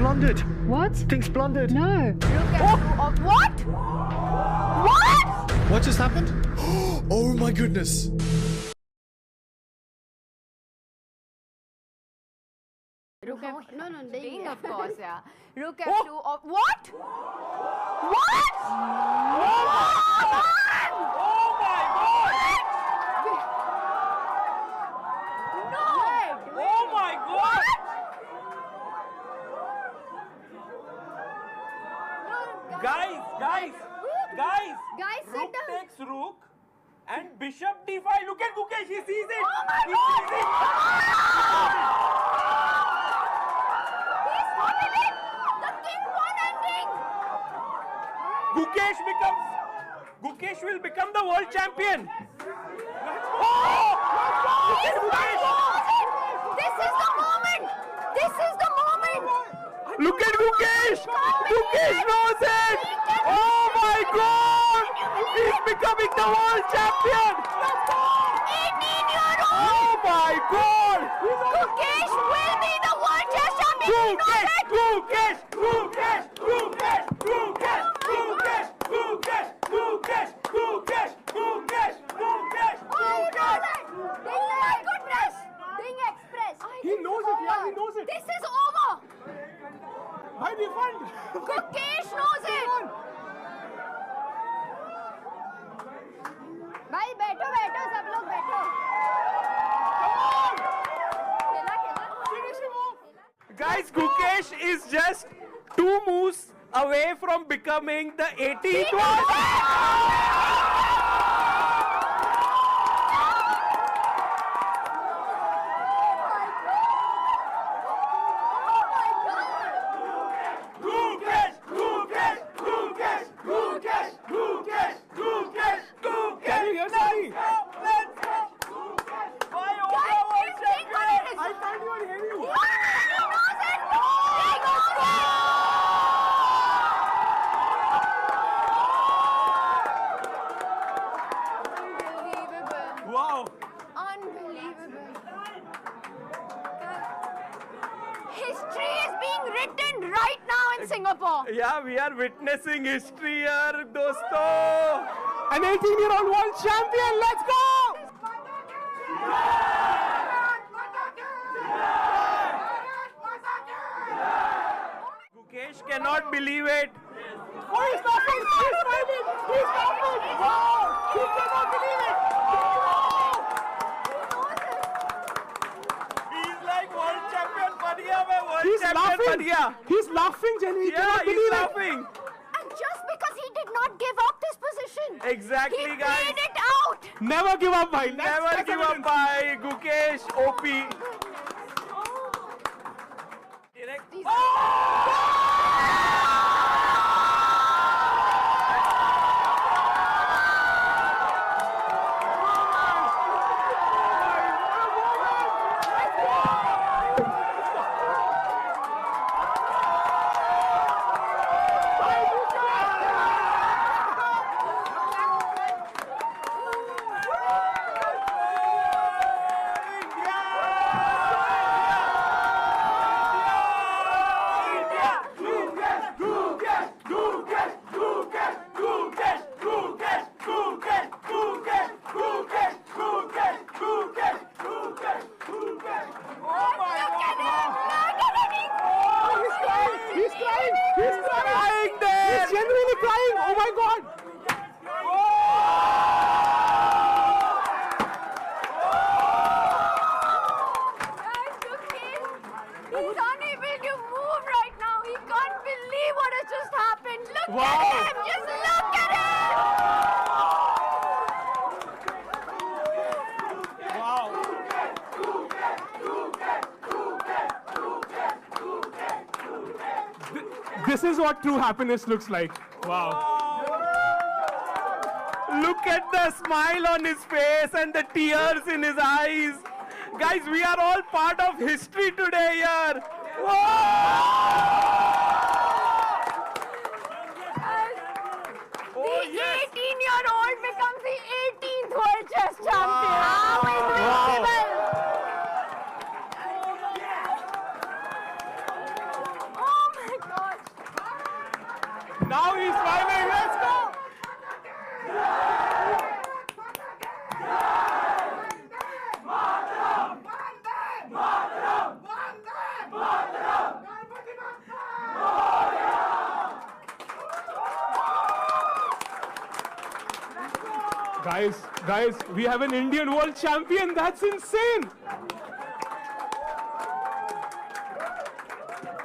blundered. What? Ding's blundered. No. What? What? What just happened? Oh my goodness. No, Ding, of course, yeah. Gukesh D. What? What? Oh my God! No! Oh my God! Guys! Guys, sit Rook down. takes rook and bishop d5. Look at Gukesh, he sees it. Oh my He God! sees it. He spotted it! The king won ending! Gukesh will become the world champion. Oh! This is the moment! This is the moment! Look at Gukesh! Gukesh knows it! Oh my God! He's becoming the world champion! 18-year-old! Oh my God! Gukesh will be the world chess champion! Gukesh! Oh, you know that! Oh my goodness! Ding Express! He knows it, yeah, he knows it. This is over! By refund! Gukesh knows it! भाई बैठो बैठो सब लोग बैठो खेला Guys, Gukesh is just 2 moves away from becoming the 18th world. Can you hear me? I can't even hear you. Wow. Unbelievable. History is being written right now in Singapore. Yeah, we are witnessing history here, dosto. An 18-year-old world champion. Let's go! Gukesh cannot believe it. Oh, he's laughing! He's smiling! He's laughing! Wow! He cannot believe it! He's like world champion बन गया मैं world He's champion बन गया. laughing! He's laughing, Jenny! He Yeah, cannot he's believe it! laughing. And just because he did not give up this position, Exactly, he guys. played it out. Never give up, bhai! Never give up by Gukesh, OP. Direct. This is what true happiness looks like. Wow. Look at the smile on his face and the tears in his eyes. Guys, we are all part of history today here. The 18-year-old becomes the 18th world chess champion. How invincible! Oh Now he's smiling. Let's go. Guys, we have an Indian world champion. That's insane.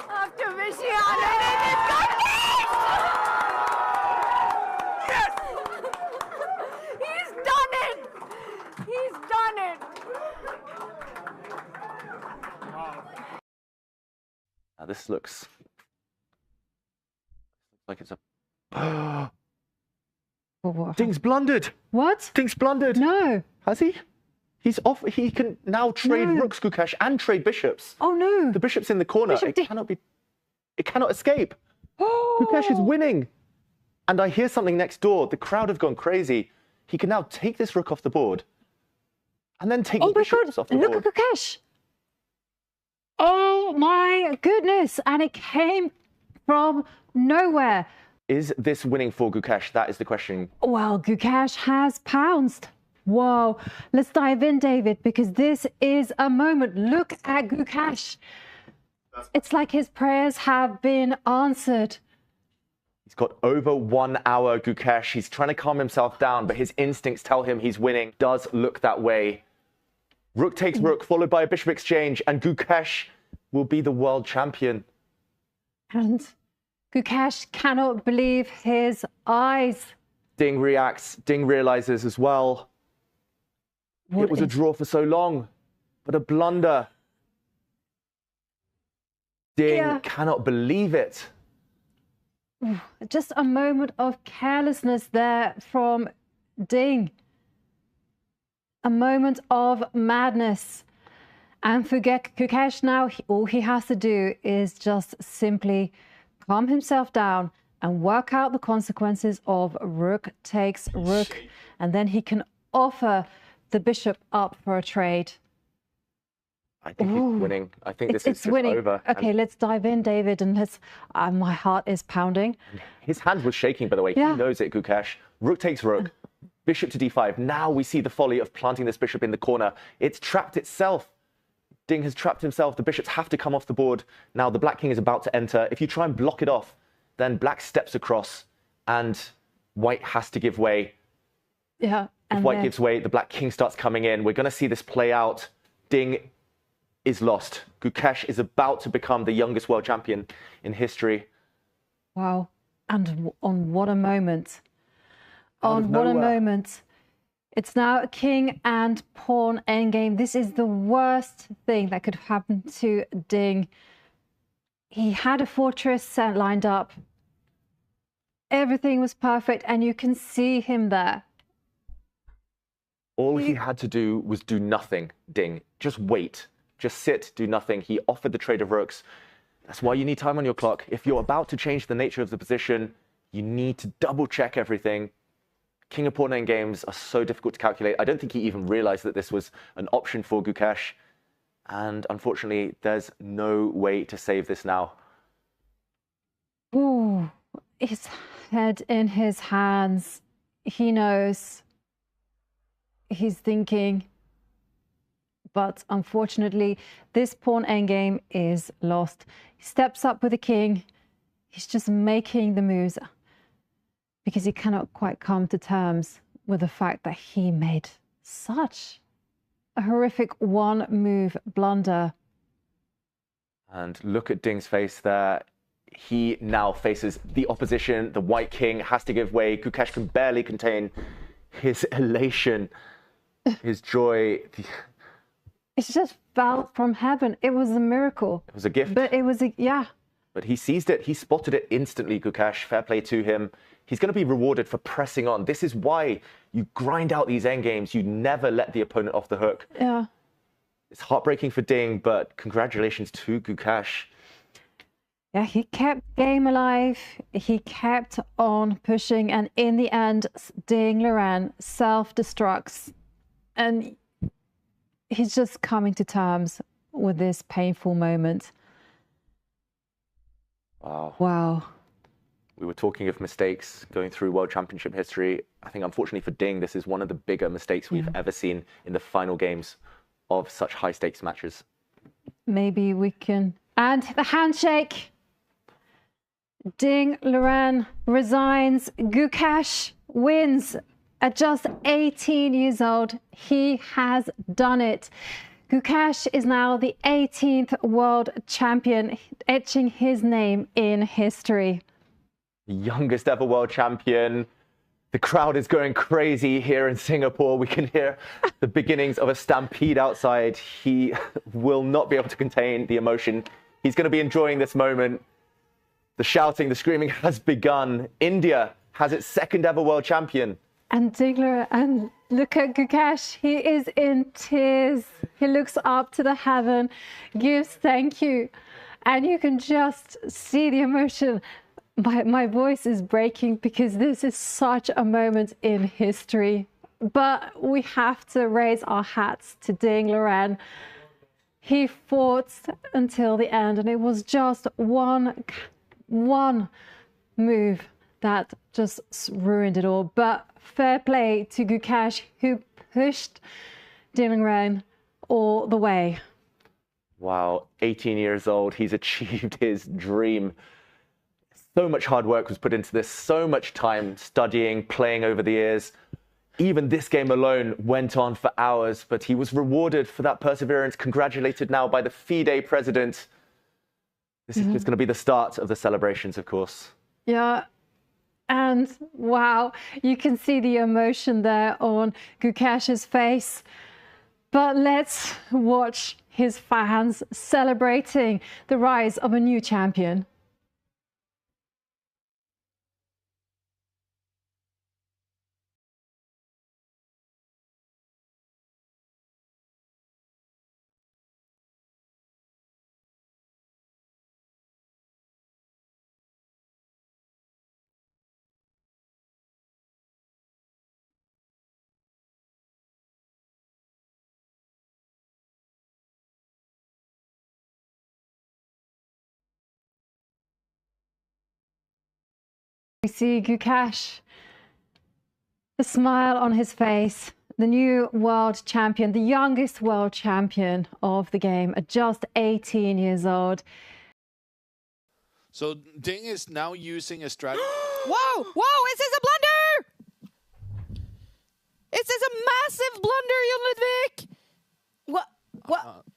After Vishiyana, it's Gukesh! Yes! He's done it! He's done it! Now this looks like it's a... Ding's blundered. What? Ding's blundered. No. Has he? He's off. He can now trade rooks, Gukesh, and trade bishops. Oh no. The bishop's in the corner. Bishop It cannot be. It cannot escape. Gukesh is winning. And I hear something next door. The crowd have gone crazy. He can now take this rook off the board, and then take the bishops off the board. Look at Gukesh. Oh my goodness. And it came from nowhere. Is this winning for Gukesh? That is the question. Well, Gukesh has pounced. Whoa. Let's dive in, David, because this is a moment. Look at Gukesh. It's like his prayers have been answered. He's got over 1 hour, Gukesh. He's trying to calm himself down, but his instincts tell him he's winning. Does look that way. Rook takes rook, followed by a bishop exchange, and Gukesh will be the world champion. And Gukesh cannot believe his eyes. Ding reacts. Ding realizes as well. It was a draw for so long, but a blunder. Ding cannot believe it. Just a moment of carelessness there from Ding. A moment of madness. And for Gukesh now, all he has to do is just simply calm himself down and work out the consequences of rook takes rook. And then he can offer the bishop up for a trade. I think he's winning. I think this is just over. Okay, let's dive in, David, and let's... my heart is pounding. His hand was shaking, by the way. Yeah. He knows it, Gukesh. Rook takes rook. Bishop to d5. Now we see the folly of planting this bishop in the corner. It's trapped itself. Ding has trapped himself. The bishops have to come off the board. Now the black king is about to enter. If you try and block it off, then black steps across and white has to give way. Yeah. If white gives way, the black king starts coming in. We're going to see this play out. Ding is lost. Gukesh is about to become the youngest world champion in history. Wow. And on what a moment. On what a moment. It's now a king and pawn endgame. This is the worst thing that could happen to Ding. He had a fortress set lined up. Everything was perfect, and you can see him there. All he had to do was do nothing, Ding. Just wait. Just sit, do nothing. He offered the trade of rooks. That's why you need time on your clock. If you're about to change the nature of the position, you need to double check everything. King and pawn endgames are so difficult to calculate. I don't think he even realized that this was an option for Gukesh. And unfortunately, there's no way to save this now. Ooh, his head in his hands. He knows. He's thinking. But unfortunately, this pawn endgame is lost. He steps up with the king. He's just making the moves because he cannot quite come to terms with the fact that he made such a horrific one-move blunder. And look at Ding's face there. He now faces the opposition. The white king has to give way. Gukesh can barely contain his elation, his joy. It's just fell from heaven. It was a miracle. It was a gift. But it was a, But he seized it. He spotted it instantly, Gukesh. Fair play to him. He's going to be rewarded for pressing on. This is why you grind out these endgames. You never let the opponent off the hook. Yeah. It's heartbreaking for Ding, but congratulations to Gukesh. Yeah, he kept game alive. He kept on pushing. And in the end, Ding Liren self-destructs. And he's just coming to terms with this painful moment. Wow. Wow. We were talking of mistakes going through World Championship history. I think, unfortunately for Ding, this is one of the bigger mistakes we've ever seen in the final games of such high-stakes matches. Maybe we can... And the handshake. Ding Liren resigns. Gukesh wins. At just 18 years old, he has done it. Gukesh is now the 18th world champion, etching his name in history. Youngest ever world champion. The crowd is going crazy here in Singapore. We can hear the beginnings of a stampede outside. He will not be able to contain the emotion. He's going to be enjoying this moment. The shouting, the screaming has begun. India has its second ever world champion. And Ding Liren, and look at Gukesh. He is in tears. He looks up to the heaven, gives thank you. And you can just see the emotion. My voice is breaking because this is such a moment in history. But we have to raise our hats to Ding Liren. He fought until the end, and it was just one move that just ruined it all. But fair play to Gukesh, who pushed Ding Liren all the way. Wow, 18 years old, he's achieved his dream. So much hard work was put into this, so much time studying, playing over the years. Even this game alone went on for hours, but he was rewarded for that perseverance, congratulated now by the FIDE president. This is just going to be the start of the celebrations, of course. Yeah. And wow, you can see the emotion there on Gukesh's face. But let's watch his fans celebrating the rise of a new champion. We see Gukesh, the smile on his face, the new world champion, the youngest world champion of the game at just 18 years old. So Ding is now using a strategy. Whoa! Whoa! Is this a blunder? Is this a massive blunder, Jon Ludvig? What?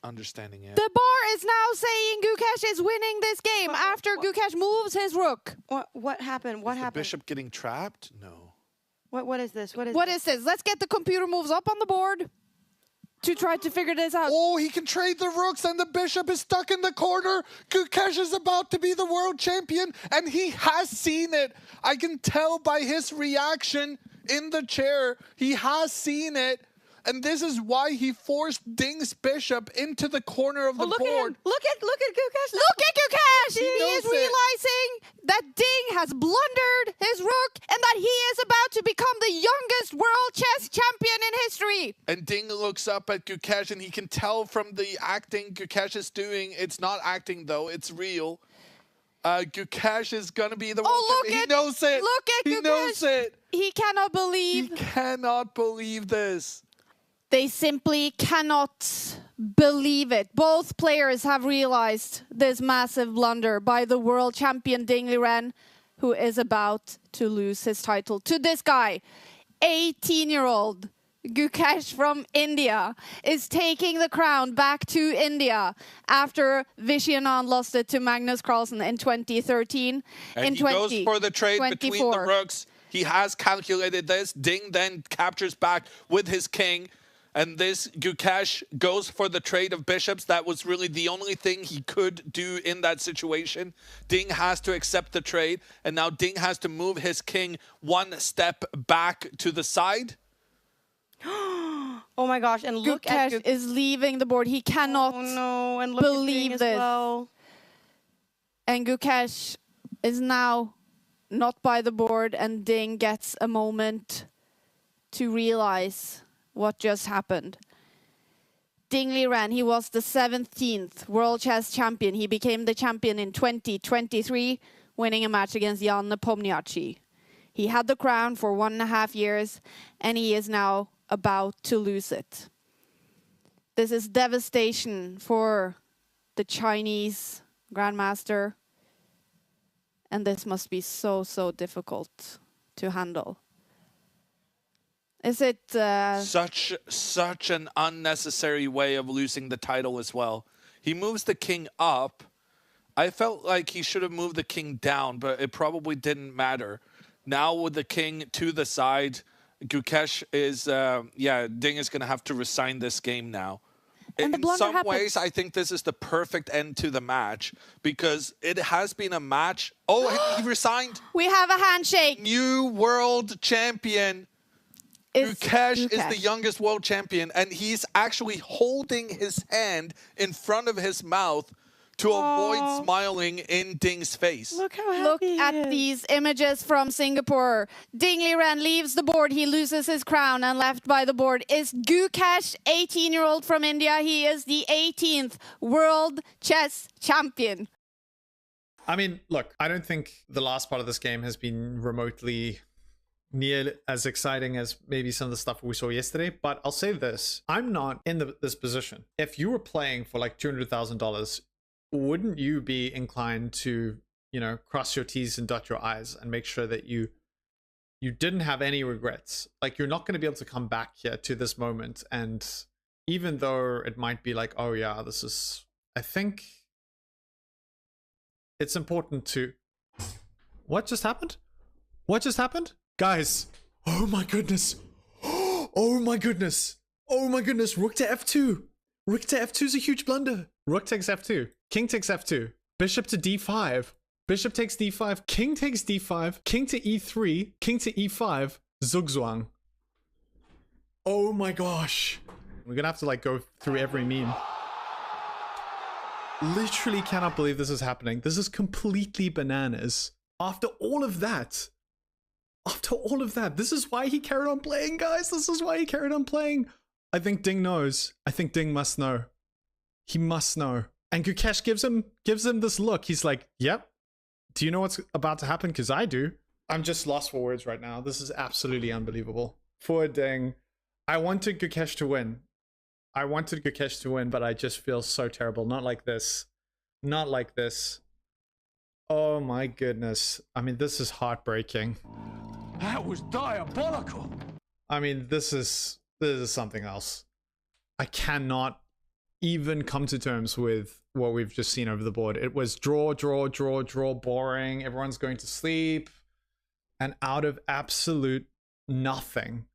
Understanding it. The bar is now saying Gukesh is winning this game after Gukesh moves his rook. What happened? What Is happened? the bishop getting trapped? No. What is this? What is this? Let's get the computer moves up on the board to try to figure this out. Oh, he can trade the rooks and the bishop is stuck in the corner. Gukesh is about to be the world champion and he has seen it. I can tell by his reaction in the chair. He has seen it. And this is why he forced Ding's bishop into the corner of the look board. At him. Look at Gukesh. Look at Gukesh! He is knows it. realizing that Ding has blundered his rook and that he is about to become the youngest world chess champion in history. And Ding looks up at Gukesh and he can tell from the acting Gukesh is doing. It's not acting though, it's real. Gukesh is gonna be the world champion. He knows it. Look at Gukesh. He knows it. He cannot believe. He cannot believe this. They simply cannot believe it. Both players have realized this massive blunder by the world champion Ding Liren, who is about to lose his title to this guy. 18-year-old Gukesh from India is taking the crown back to India after Vishy Anand lost it to Magnus Carlsen in 2013. And he goes for the trade between the rooks. He has calculated this. Ding then captures back with his king. And this Gukesh goes for the trade of bishops. That was really the only thing he could do in that situation. Ding has to accept the trade. And now Ding has to move his king one step back to the side. Oh my gosh, and look Gukesh at is leaving the board. He cannot and look believe at Ding this. as well. And Gukesh is now not by the board, and Ding gets a moment to realize what just happened. Ding Liren, he was the 17th world chess champion. He became the champion in 2023 winning a match against Jan Nepomniachtchi. He had the crown for 1.5 years, and he is now about to lose it. This is devastation for the Chinese Grandmaster, and this must be so, so difficult to handle. Is it... Such an unnecessary way of losing the title as well. He moves the king up. I felt like he should have moved the king down, but it probably didn't matter. Now with the king to the side, Gukesh is... Ding is going to have to resign this game now. And in some ways, I think this is the perfect end to the match because it has been a match. Oh, he resigned. We have a handshake. New world champion. Gukesh is the youngest world champion, and he's actually holding his hand in front of his mouth to avoid smiling in Ding's face. Look how happy Look he at is. these images from Singapore. Ding Liren leaves the board. He loses his crown, and left by the board is Gukesh, 18-year-old from India. He is the 18th world chess champion. I mean, look, I don't think the last part of this game has been remotely near as exciting as maybe some of the stuff we saw yesterday, but I'll say this. I'm not in this position. If you were playing for like $200,000, wouldn't you be inclined to, you know, cross your T's and dot your I's and make sure that you didn't have any regrets? Like, you're not going to be able to come back here to this moment, and even though it might be like, oh yeah, this is... I think it's important to... What just happened? What just happened? Guys, oh my goodness. Oh my goodness. Oh my goodness. Rook to f2. Rook to f2 is a huge blunder. Rook takes f2. King takes f2. Bishop to d5. Bishop takes d5. King takes d5. King to e3. King to e5. Zugzwang. Oh my gosh. We're gonna have to like go through every meme. Literally cannot believe this is happening. This is completely bananas. After all of that, this is why he carried on playing, guys. This is why he carried on playing. I think Ding knows. I think Ding must know. He must know. And Gukesh gives him this look. He's like, yep. Do you know what's about to happen? Because I do. I'm just lost for words right now. This is absolutely unbelievable. For Ding. I wanted Gukesh to win. But I just feel so terrible. Not like this. Not like this. Oh my goodness. I mean, this is heartbreaking. That was diabolical. I mean, this is something else. I cannot even come to terms with what we've just seen over the board. It was draw, boring. Everyone's going to sleep. And out of absolute nothing,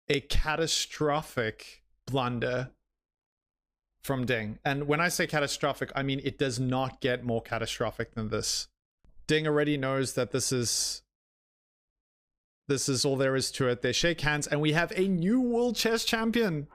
a catastrophic blunder from Ding. And when I say catastrophic, I mean it does not get more catastrophic than this. Ding already knows that this is all there is to it. They shake hands, and we have a new world chess champion.